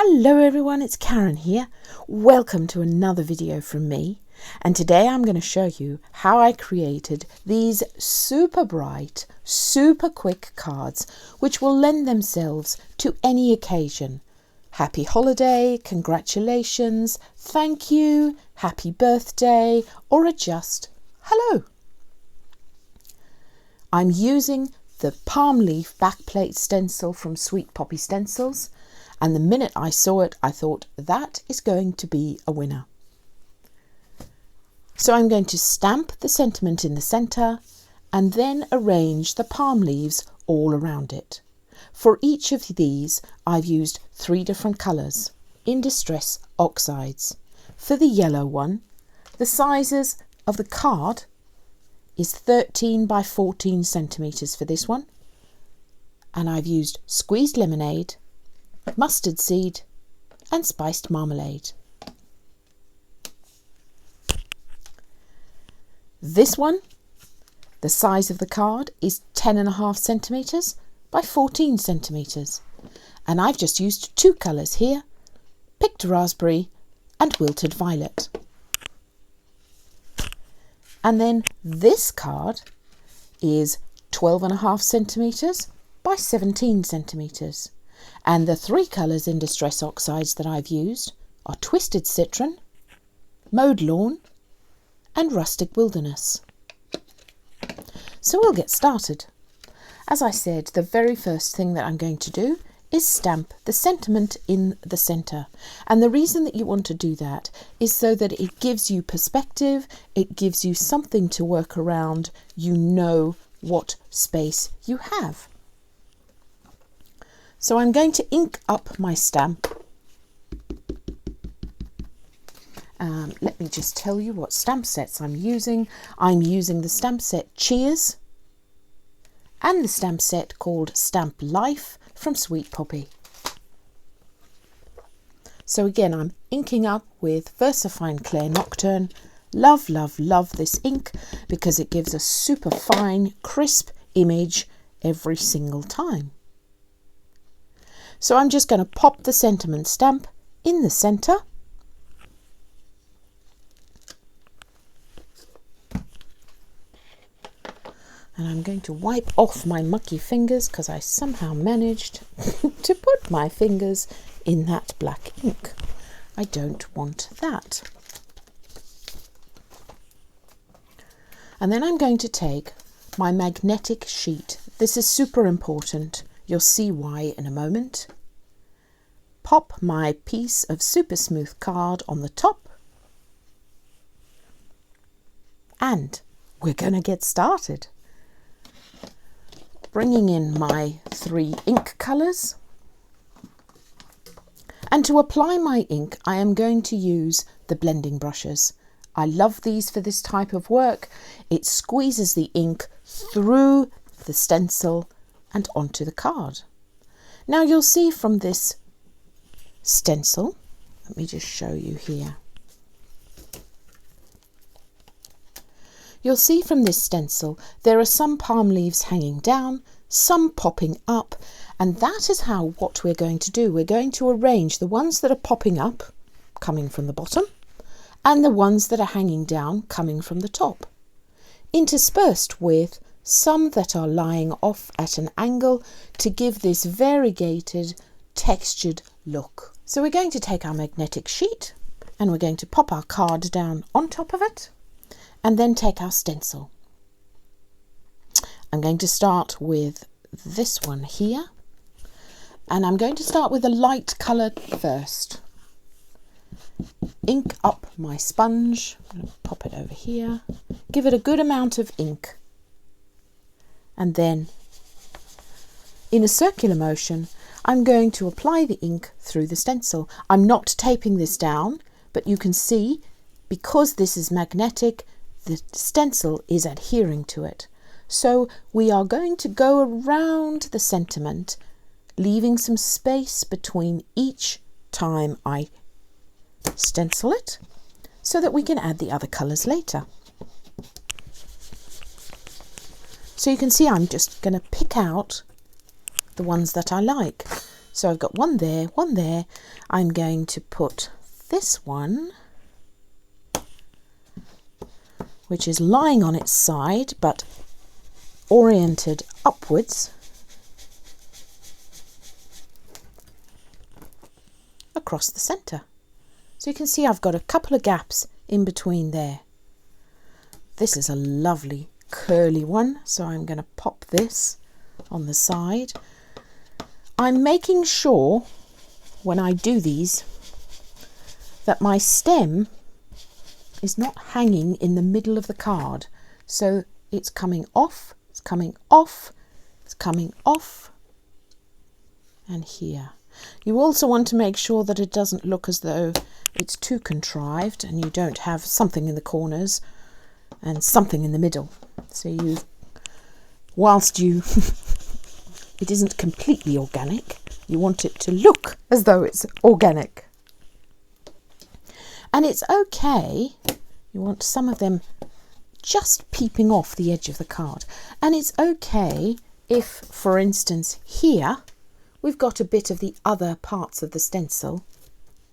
Hello everyone, it's Karen here. Welcome to another video from me. And today I'm going to show you how I created these super bright, super quick cards which will lend themselves to any occasion. Happy holiday, congratulations, thank you, happy birthday, or a just hello. I'm using the palm leaf backplate stencil from Sweet Poppy Stencils. And the minute I saw it, I thought that is going to be a winner. So I'm going to stamp the sentiment in the centre and then arrange the palm leaves all around it. For each of these, I've used 3 different colours in Distress Oxides. For the yellow one, the sizes of the card is 13 by 14 centimetres for this one. And I've used squeezed lemonade, mustard seed and spiced marmalade. This one, the size of the card is 10.5 centimetres by 14 centimetres, and I've just used 2 colours here, picked raspberry and wilted violet. And then this card is 12.5 centimetres by 17 centimetres. And the 3 colours in Distress Oxides that I've used are Twisted Citron, Mowed Lawn and Rustic Wilderness. So we'll get started. As I said, the very first thing that I'm going to do is stamp the sentiment in the centre. And the reason that you want to do that is so that it gives you perspective, it gives you something to work around, you know what space you have. So I'm going to ink up my stamp. Let me just tell you what stamp sets I'm using. I'm using the stamp set Cheers and the stamp set called Stamp Life from Sweet Poppy. So again, I'm inking up with VersaFine Clair Nocturne. Love, love, love this ink because it gives a super fine, crisp image every single time. So I'm just going to pop the sentiment stamp in the centre. And I'm going to wipe off my mucky fingers because I somehow managed to put my fingers in that black ink. I don't want that. And then I'm going to take my magnetic sheet. This is super important. You'll see why in a moment. Pop my piece of super smooth card on the top. And we're going to get started. Bringing in my 3 ink colours. And to apply my ink, I am going to use the blending brushes. I love these for this type of work. It squeezes the ink through the stencil and onto the card. Now you'll see from this stencil, let me just show you here. You'll see from this stencil there are some palm leaves hanging down, some popping up, and that is what we're going to do. We're going to arrange the ones that are popping up, coming from the bottom, and the ones that are hanging down, coming from the top, interspersed with some that are lying off at an angle to give this variegated, textured look. So we're going to take our magnetic sheet and we're going to pop our card down on top of it and then take our stencil. I'm going to start with this one here, and I'm going to start with a light colour first. Ink up my sponge, I'm going to pop it over here, give it a good amount of ink. And then, in a circular motion, I'm going to apply the ink through the stencil. I'm not taping this down, but you can see, because this is magnetic, the stencil is adhering to it. So we are going to go around the sentiment, leaving some space between each time I stencil it, so that we can add the other colours later. So you can see I'm just going to pick out the ones that I like. So I've got one there, one there. I'm going to put this one, which is lying on its side but oriented upwards, across the centre. So you can see I've got a couple of gaps in between there. This is a lovely curly one, so I'm going to pop this on the side. I'm making sure when I do these that my stem is not hanging in the middle of the card. So it's coming off, it's coming off, it's coming off, and here. You also want to make sure that it doesn't look as though it's too contrived and you don't have something in the corners and something in the middle. So you, whilst you, it isn't completely organic, you want it to look as though it's organic. And it's okay, you want some of them just peeping off the edge of the card. And it's okay if, for instance, here, we've got a bit of the other parts of the stencil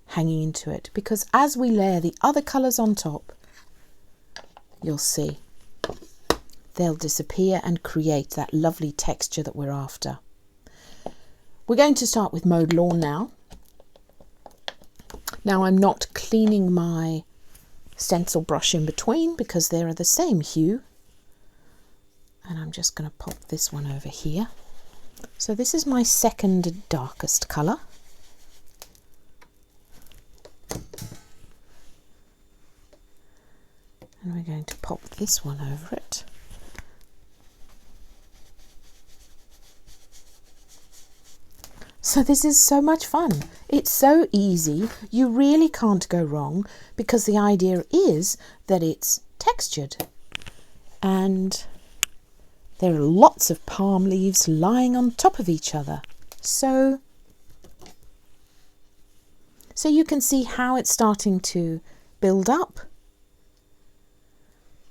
hanging into it, because as we layer the other colours on top, you'll see they'll disappear and create that lovely texture that we're after. We're going to start with Mowed Lawn now. Now I'm not cleaning my stencil brush in between because they're the same hue, and I'm just going to pop this one over here. So this is my second darkest colour. And we're going to pop this one over it. So this is so much fun. It's so easy. You really can't go wrong because the idea is that it's textured. And there are lots of palm leaves lying on top of each other. So you can see how it's starting to build up.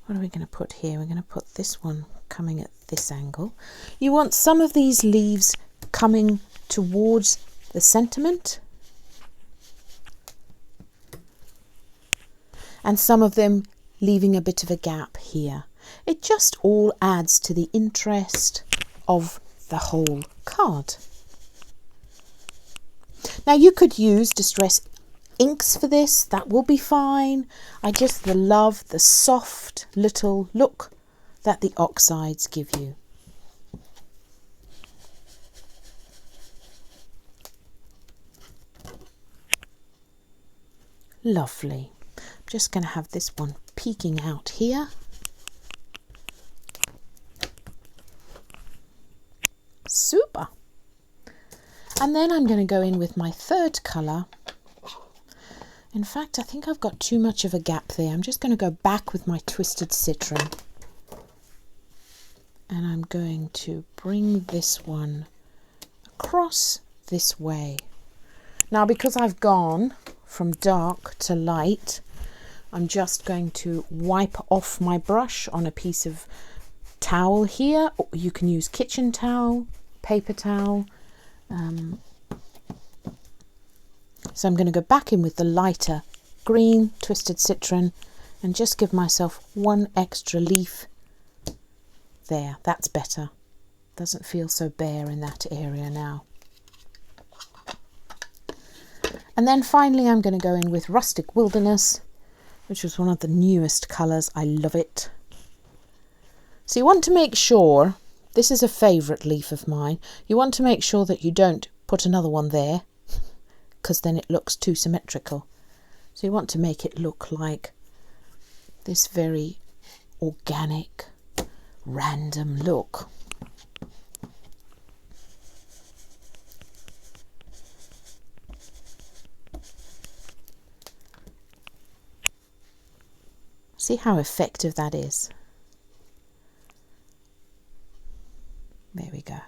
What are we going to put here? We're going to put this one coming at this angle. You want some of these leaves coming towards the sentiment and some of them leaving a bit of a gap here. It just all adds to the interest of the whole card. Now you could use Distress inks for this, that will be fine. I just love the soft little look that the oxides give you. Lovely. I'm just going to have this one peeking out here. Super. And then I'm going to go in with my third colour. In fact, I think I've got too much of a gap there. I'm just going to go back with my Twisted Citron. And I'm going to bring this one across this way. Now, because I've gone from dark to light, I'm just going to wipe off my brush on a piece of towel here. You can use kitchen towel, paper towel. So I'm going to go back in with the lighter green Twisted Citron and just give myself one extra leaf there. That's better. Doesn't feel so bare in that area now. And then finally I'm going to go in with Rustic Wilderness, which was one of the newest colours. I love it. So you want to make sure, this is a favourite leaf of mine, you want to make sure that you don't put another one there because then it looks too symmetrical. So you want to make it look like this very organic, random look. See how effective that is? There we go.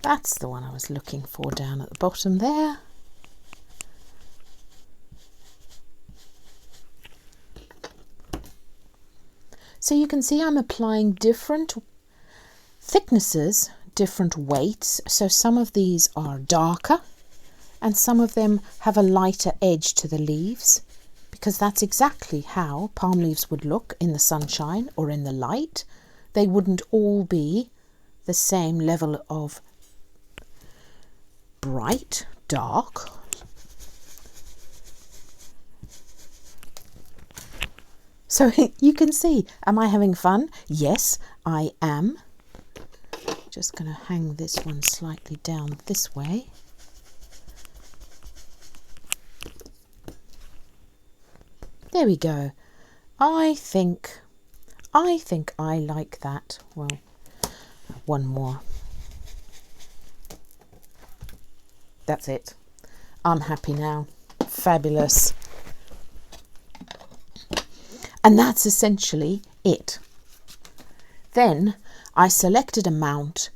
That's the one I was looking for down at the bottom there. So you can see I'm applying different thicknesses different weights. So some of these are darker and some of them have a lighter edge to the leaves, because that's exactly how palm leaves would look in the sunshine or in the light. They wouldn't all be the same level of bright, dark. So you can see, am I having fun? Yes, I am. Just going to hang this one slightly down this way. There we go. I think I like that. Well, one more. That's it. I'm happy now. Fabulous. And that's essentially it. Then I selected a mount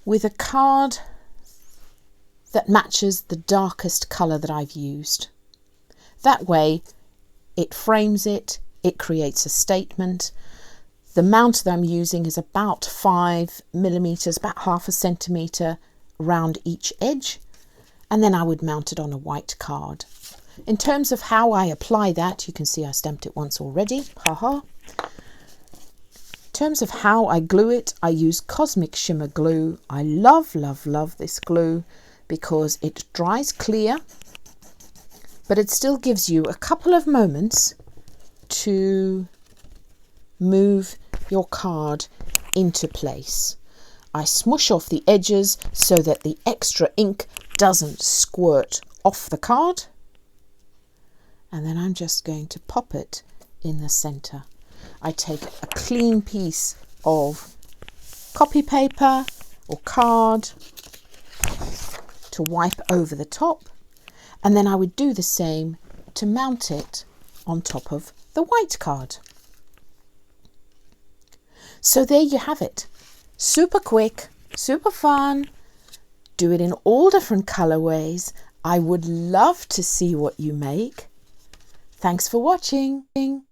with a card that matches the darkest colour that I've used. That way it frames it, it creates a statement. The mount that I'm using is about 5 millimeters, about half a centimetre around each edge, and then I would mount it on a white card. In terms of how I apply that, you can see I stamped it once already, haha. In terms of how I glue it, I use Cosmic Shimmer glue. I love, love, love this glue because it dries clear, but it still gives you a couple of moments to move your card into place. I smush off the edges so that the extra ink doesn't squirt off the card. And then I'm just going to pop it in the centre. I take a clean piece of copy paper or card to wipe over the top, and then I would do the same to mount it on top of the white card. So there you have it. Super quick, super fun. Do it in all different colorways. I would love to see what you make. Thanks for watching.